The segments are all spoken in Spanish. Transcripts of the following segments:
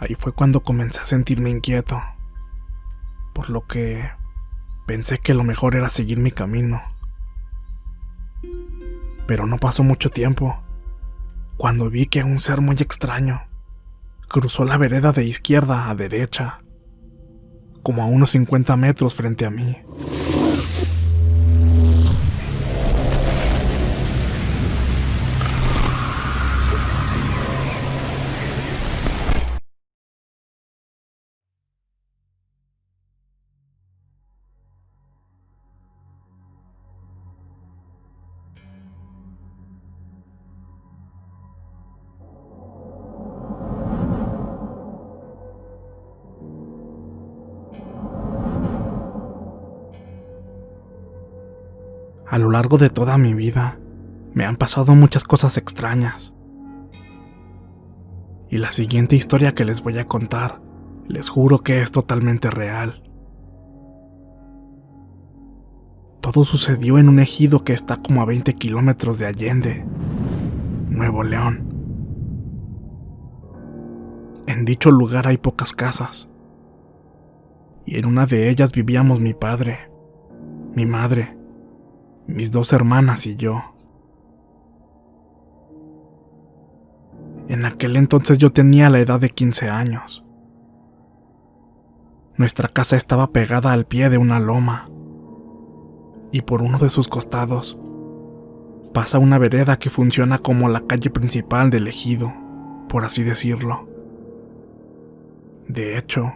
Ahí fue cuando comencé a sentirme inquieto, por lo que pensé que lo mejor era seguir mi camino. Pero no pasó mucho tiempo cuando vi que un ser muy extraño cruzó la vereda de izquierda a derecha, como a unos 50 metros frente a mí. A lo largo de toda mi vida, me han pasado muchas cosas extrañas. Y la siguiente historia que les voy a contar, les juro que es totalmente real. Todo sucedió en un ejido que está como a 20 kilómetros de Allende, Nuevo León. En dicho lugar hay pocas casas, y en una de ellas vivíamos mi padre, mi madre, mis 2 hermanas y yo. En aquel entonces yo tenía la edad de 15 años. Nuestra casa estaba pegada al pie de una loma, y por uno de sus costados pasa una vereda que funciona como la calle principal del ejido, por así decirlo. De hecho,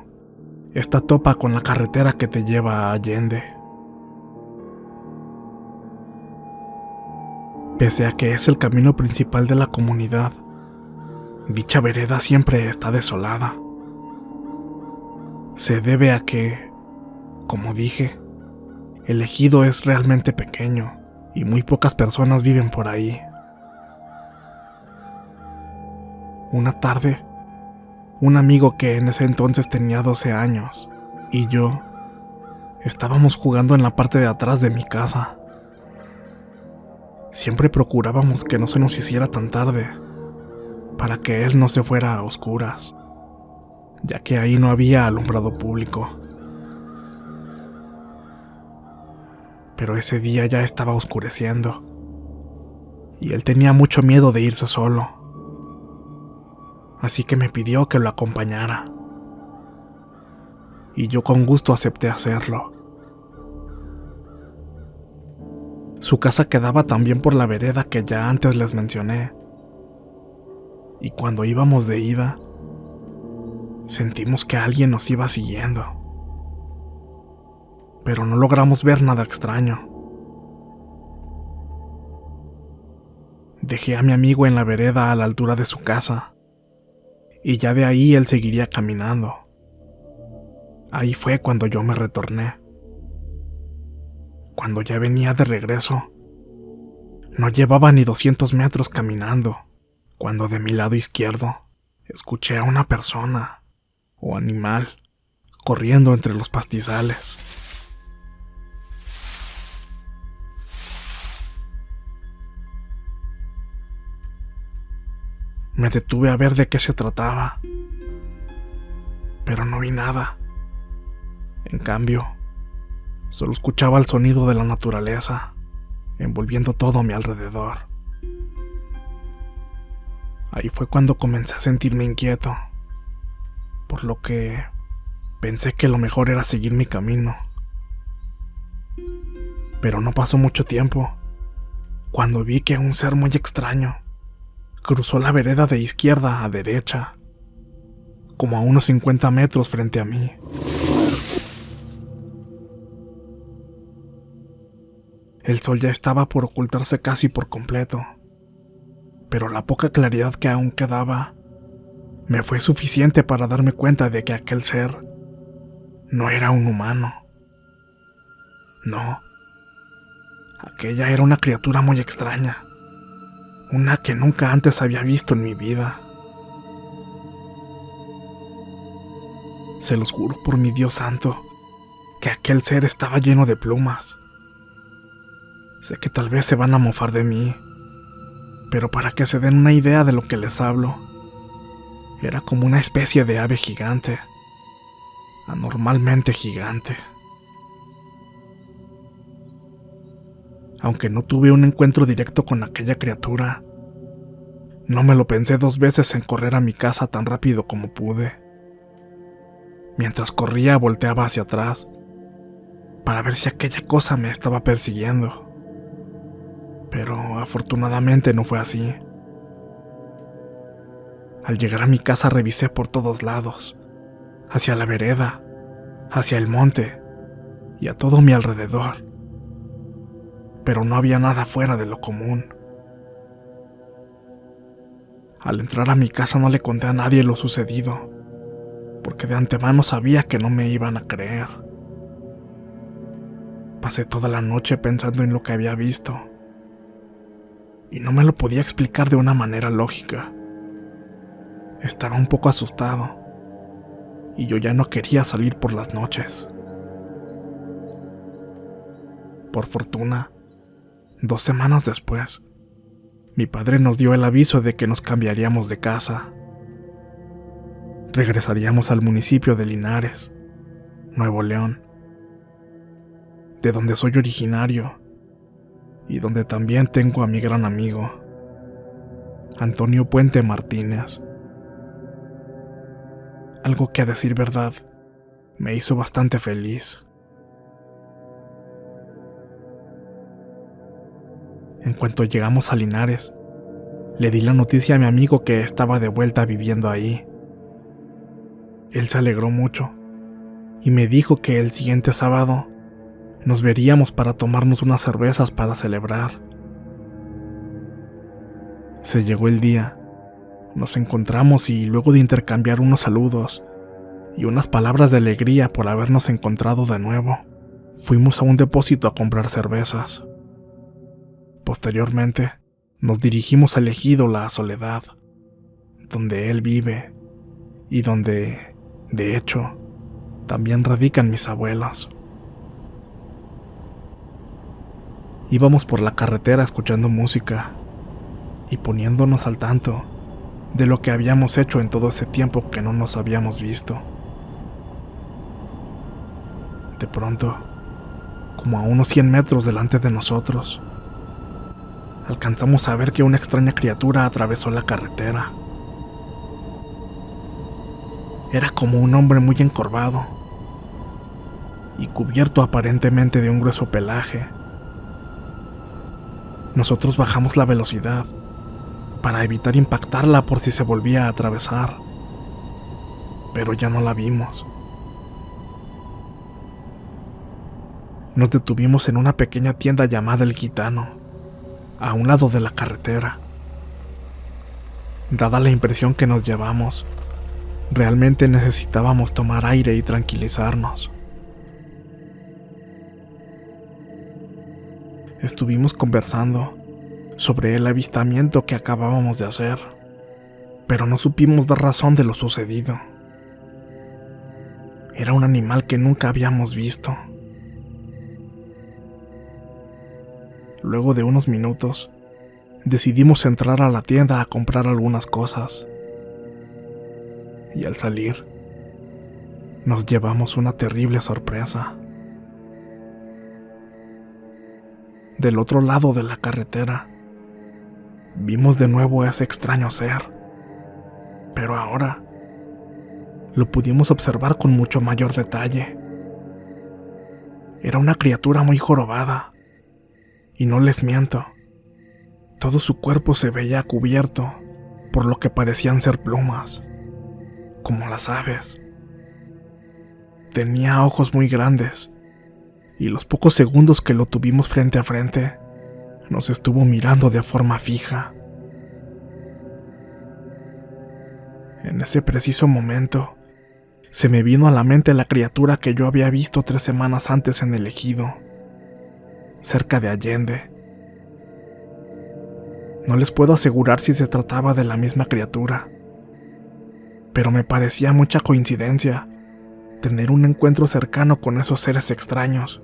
esta topa con la carretera que te lleva a Allende. Pese a que es el camino principal de la comunidad, dicha vereda siempre está desolada. Se debe a que, como dije, el ejido es realmente pequeño y muy pocas personas viven por ahí. Una tarde, un amigo que en ese entonces tenía 12 años y yo estábamos jugando en la parte de atrás de mi casa. Siempre procurábamos que no se nos hiciera tan tarde, para que él no se fuera a oscuras, ya que ahí no había alumbrado público. Pero ese día ya estaba oscureciendo, y él tenía mucho miedo de irse solo, así que me pidió que lo acompañara, y yo con gusto acepté hacerlo. Su casa quedaba también por la vereda que ya antes les mencioné, y cuando íbamos de ida, sentimos que alguien nos iba siguiendo, pero no logramos ver nada extraño. Dejé a mi amigo en la vereda a la altura de su casa, y ya de ahí él seguiría caminando. Ahí fue cuando yo me retorné. Cuando ya venía de regreso, no llevaba ni 200 metros caminando, cuando de mi lado izquierdo escuché a una persona o animal corriendo entre los pastizales. Me detuve a ver de qué se trataba, pero no vi nada. En cambio, solo escuchaba el sonido de la naturaleza, envolviendo todo a mi alrededor. Ahí fue cuando comencé a sentirme inquieto, por lo que pensé que lo mejor era seguir mi camino. Pero no pasó mucho tiempo cuando vi que un ser muy extraño cruzó la vereda de izquierda a derecha, como a unos 50 metros frente a mí. El sol ya estaba por ocultarse casi por completo, pero la poca claridad que aún quedaba me fue suficiente para darme cuenta de que aquel ser no era un humano. No, aquella era una criatura muy extraña, una que nunca antes había visto en mi vida. Se los juro por mi Dios santo, que aquel ser estaba lleno de plumas. Sé que tal vez se van a mofar de mí, pero para que se den una idea de lo que les hablo, Era como una especie de ave gigante, anormalmente gigante. Aunque no tuve un encuentro directo con aquella criatura, no me lo pensé 2 veces en correr a mi casa tan rápido como pude. Mientras corría, volteaba hacia atrás para ver si aquella cosa me estaba persiguiendo. Pero afortunadamente no fue así. Al llegar a mi casa revisé por todos lados, hacia la vereda, hacia el monte y a todo mi alrededor. Pero no había nada fuera de lo común. Al entrar a mi casa no le conté a nadie lo sucedido, porque de antemano sabía que no me iban a creer. Pasé toda la noche pensando en lo que había visto, y no me lo podía explicar de una manera lógica. Estaba un poco asustado, y yo ya no quería salir por las noches. Por fortuna, 2 semanas después, mi padre nos dio el aviso de que nos cambiaríamos de casa. Regresaríamos al municipio de Linares, Nuevo León, de donde soy originario y donde también tengo a mi gran amigo, Antonio Puente Martínez. Algo que, a decir verdad, me hizo bastante feliz. En cuanto llegamos a Linares, le di la noticia a mi amigo que estaba de vuelta viviendo ahí. Él se alegró mucho y me dijo que el siguiente sábado nos veríamos para tomarnos unas cervezas para celebrar. Se llegó el día, nos encontramos y luego de intercambiar unos saludos y unas palabras de alegría por habernos encontrado de nuevo, fuimos a un depósito a comprar cervezas. Posteriormente, nos dirigimos al ejido La Soledad, donde él vive y donde, de hecho, también radican mis abuelos. Íbamos por la carretera escuchando música y poniéndonos al tanto de lo que habíamos hecho en todo ese tiempo que no nos habíamos visto. De pronto, como a unos 100 metros delante de nosotros, alcanzamos a ver que una extraña criatura atravesó la carretera. Era como un hombre muy encorvado y cubierto aparentemente de un grueso pelaje. Nosotros bajamos la velocidad para evitar impactarla por si se volvía a atravesar, pero ya no la vimos. Nos detuvimos en una pequeña tienda llamada El Gitano, a un lado de la carretera. Dada la impresión que nos llevamos, realmente necesitábamos tomar aire y tranquilizarnos. Estuvimos conversando sobre el avistamiento que acabábamos de hacer, pero no supimos dar razón de lo sucedido. Era un animal que nunca habíamos visto. Luego de unos minutos, decidimos entrar a la tienda a comprar algunas cosas. Y al salir, nos llevamos una terrible sorpresa. Del otro lado de la carretera, vimos de nuevo a ese extraño ser, pero ahora lo pudimos observar con mucho mayor detalle. Era una criatura muy jorobada, y no les miento, todo su cuerpo se veía cubierto por lo que parecían ser plumas, como las aves. Tenía ojos muy grandes, y los pocos segundos que lo tuvimos frente a frente, nos estuvo mirando de forma fija. En ese preciso momento, se me vino a la mente la criatura que yo había visto 3 semanas antes en el ejido, cerca de Allende. No les puedo asegurar si se trataba de la misma criatura, pero me parecía mucha coincidencia tener un encuentro cercano con esos seres extraños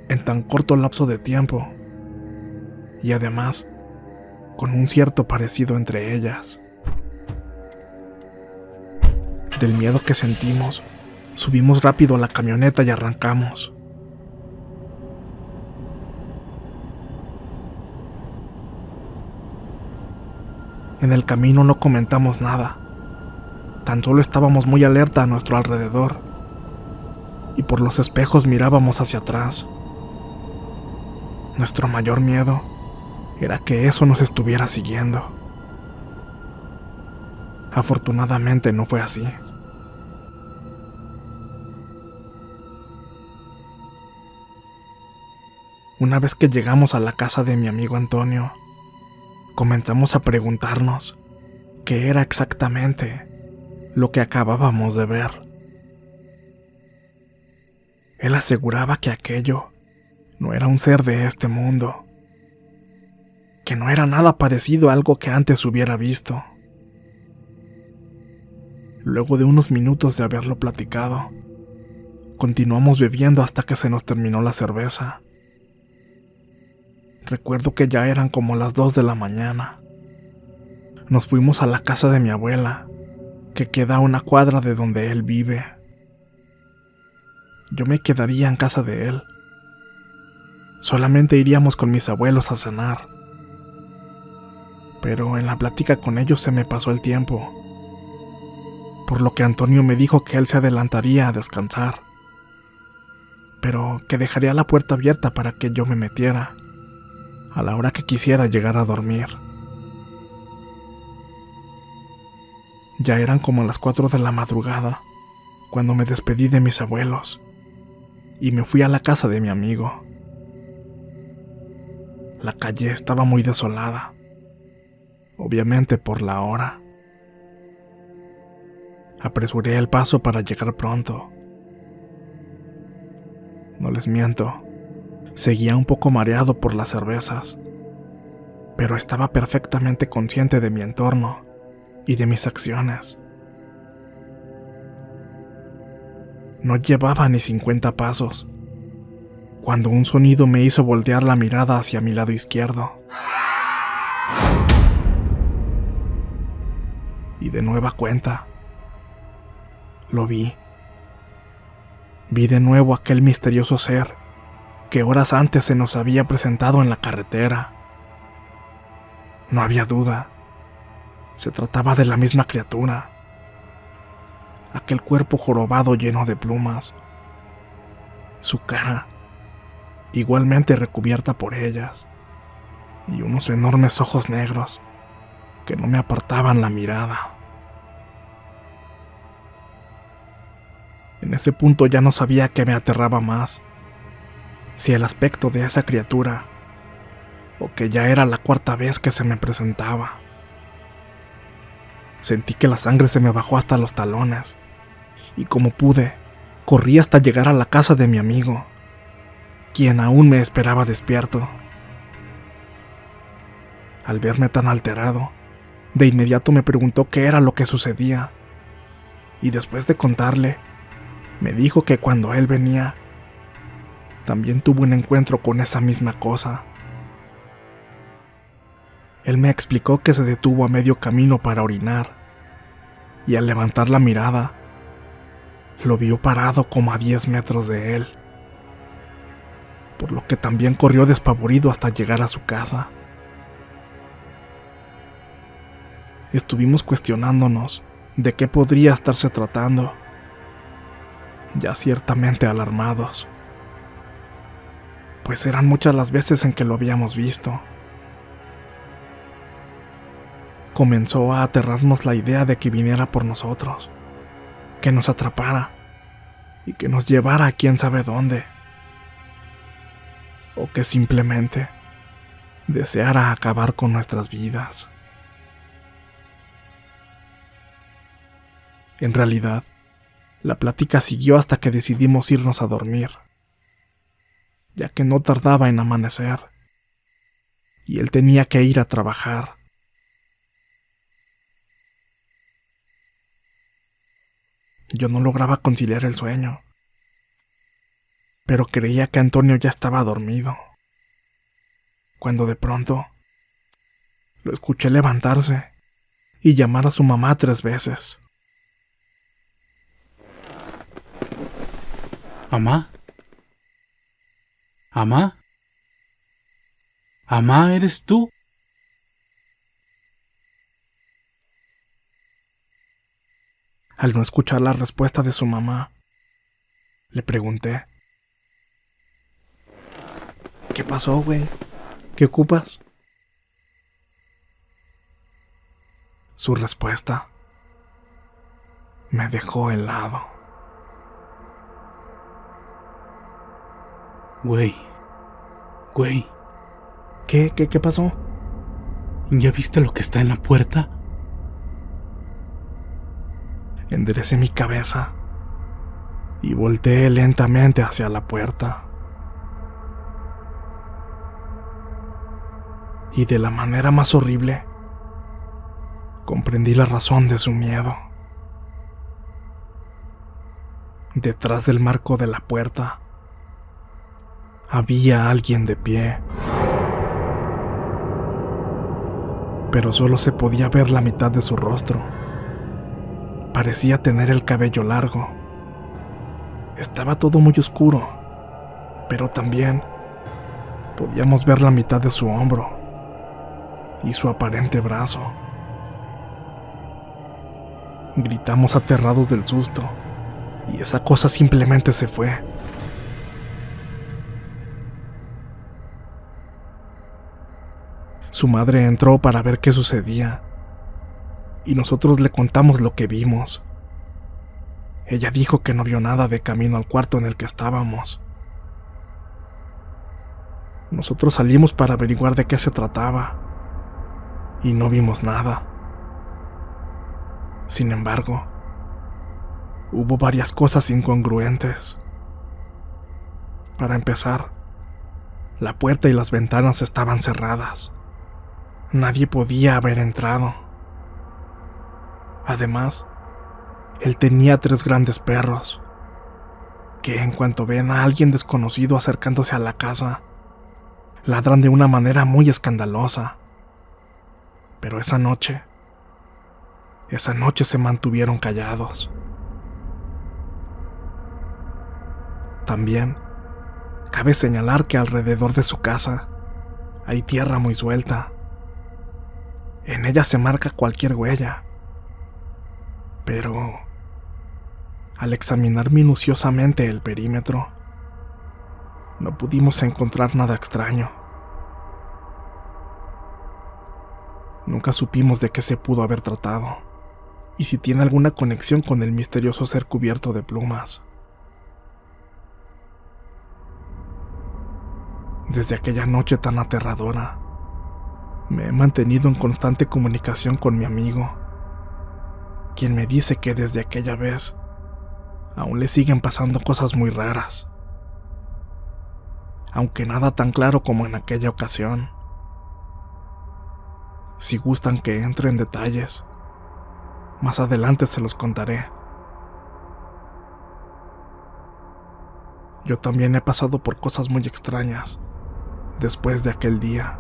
en tan corto lapso de tiempo, y además con un cierto parecido entre ellas. Del miedo que sentimos, subimos rápido a la camioneta y arrancamos. En el camino no comentamos nada, tan solo estábamos muy alerta a nuestro alrededor, y por los espejos mirábamos hacia atrás. Nuestro mayor miedo era que eso nos estuviera siguiendo. Afortunadamente no fue así. Una vez que llegamos a la casa de mi amigo Antonio, comenzamos a preguntarnos qué era exactamente lo que acabábamos de ver. Él aseguraba que aquello no era un ser de este mundo, que no era nada parecido a algo que antes hubiera visto. Luego de unos minutos de haberlo platicado, continuamos bebiendo hasta que se nos terminó la cerveza. Recuerdo que ya eran como las 2 de la mañana. Nos fuimos a la casa de mi abuela, que queda a una cuadra de donde él vive. Yo me quedaría en casa de él. Solamente iríamos con mis abuelos a cenar. Pero en la plática con ellos se me pasó el tiempo, por lo que Antonio me dijo que él se adelantaría a descansar, pero que dejaría la puerta abierta para que yo me metiera a la hora que quisiera llegar a dormir. Ya eran como las 4 de la madrugada cuando me despedí de mis abuelos y me fui a la casa de mi amigo. La calle estaba muy desolada, obviamente por la hora. Apresuré el paso para llegar pronto. No les miento, seguía un poco mareado por las cervezas, pero estaba perfectamente consciente de mi entorno y de mis acciones. No llevaba ni 50 pasos cuando un sonido me hizo voltear la mirada hacia mi lado izquierdo. Y de nueva cuenta, lo vi. Vi de nuevo aquel misterioso ser que horas antes se nos había presentado en la carretera. No había duda, se trataba de la misma criatura. Aquel cuerpo jorobado lleno de plumas. Su cara, igualmente recubierta por ellas, y unos enormes ojos negros que no me apartaban la mirada. En ese punto ya no sabía qué me aterraba más, si el aspecto de esa criatura, o que ya era la 4ª vez que se me presentaba. Sentí que la sangre se me bajó hasta los talones, y como pude, corrí hasta llegar a la casa de mi amigo, quien aún me esperaba despierto. Al verme tan alterado, de inmediato me preguntó qué era lo que sucedía, y después de contarle, me dijo que cuando él venía, también tuvo un encuentro con esa misma cosa. Él me explicó que se detuvo a medio camino para orinar, y al levantar la mirada, lo vio parado como a 10 metros de él, por lo que también corrió despavorido hasta llegar a su casa. Estuvimos cuestionándonos de qué podría estarse tratando, ya ciertamente alarmados, pues eran muchas las veces en que lo habíamos visto. Comenzó a aterrarnos la idea de que viniera por nosotros, que nos atrapara y que nos llevara a quién sabe dónde, o que simplemente deseara acabar con nuestras vidas. En realidad, la plática siguió hasta que decidimos irnos a dormir, ya que no tardaba en amanecer, y él tenía que ir a trabajar. Yo no lograba conciliar el sueño, pero creía que Antonio ya estaba dormido, cuando de pronto lo escuché levantarse y llamar a su mamá 3 veces. ¿Amá? ¿Amá? ¿Amá, eres tú? Al no escuchar la respuesta de su mamá, le pregunté: ¿qué pasó, güey? ¿Qué ocupas? Su respuesta me dejó helado. Güey. ¿Qué pasó? ¿Ya viste lo que está en la puerta? Enderecé mi cabeza y volteé lentamente hacia la puerta. Y de la manera más horrible, comprendí la razón de su miedo. Detrás del marco de la puerta había alguien de pie, pero solo se podía ver la mitad de su rostro. Parecía tener el cabello largo. Estaba todo muy oscuro, pero también podíamos ver la mitad de su hombro y su aparente brazo. Gritamos aterrados del susto, y esa cosa simplemente se fue. Su madre entró para ver qué sucedía, y nosotros le contamos lo que vimos. Ella dijo que no vio nada de camino al cuarto en el que estábamos. Nosotros salimos para averiguar de qué se trataba, y no vimos nada. Sin embargo, hubo varias cosas incongruentes. Para empezar, la puerta y las ventanas estaban cerradas. Nadie podía haber entrado. Además, él tenía 3 grandes perros, que en cuanto ven a alguien desconocido acercándose a la casa, ladran de una manera muy escandalosa. Pero esa noche se mantuvieron callados. También cabe señalar que alrededor de su casa hay tierra muy suelta. En ella se marca cualquier huella. Pero al examinar minuciosamente el perímetro, no pudimos encontrar nada extraño. Nunca supimos de qué se pudo haber tratado, y si tiene alguna conexión con el misterioso ser cubierto de plumas. Desde aquella noche tan aterradora, me he mantenido en constante comunicación con mi amigo, quien me dice que desde aquella vez aún le siguen pasando cosas muy raras, aunque nada tan claro como en aquella ocasión. Si gustan que entre en detalles, más adelante se los contaré. Yo también he pasado por cosas muy extrañas después de aquel día.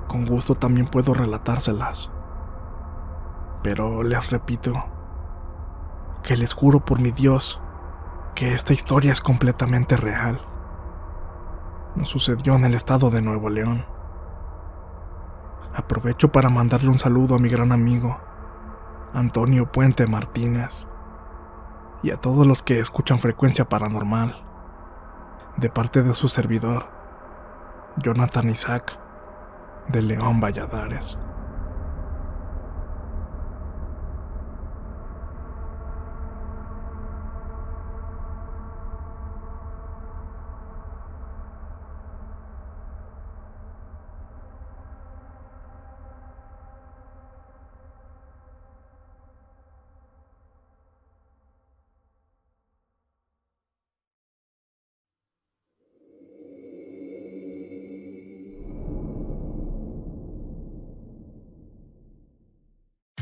Con gusto también puedo relatárselas. Pero les repito que les juro por mi Dios que esta historia es completamente real. Nos sucedió en el estado de Nuevo León. Aprovecho para mandarle un saludo a mi gran amigo Antonio Puente Martínez y a todos los que escuchan Frecuencia Paranormal, de parte de su servidor, Jonathan Isaac, de León, Valladares.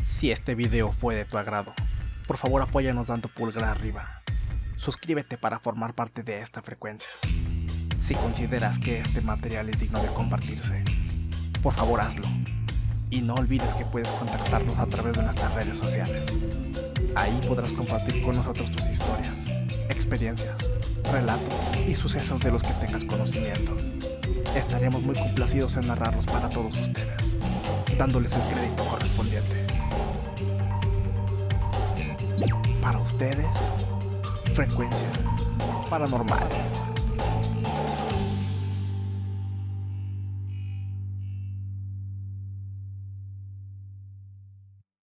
Si este video fue de tu agrado, por favor apóyanos dando pulgar arriba. Suscríbete para formar parte de esta frecuencia. Si consideras que este material es digno de compartirse, por favor hazlo. Y no olvides que puedes contactarnos a través de nuestras redes sociales. Ahí podrás compartir con nosotros tus historias, experiencias, relatos y sucesos de los que tengas conocimiento. Estaremos muy complacidos en narrarlos para todos ustedes, dándoles el crédito correspondiente. Para ustedes, Frecuencia Paranormal.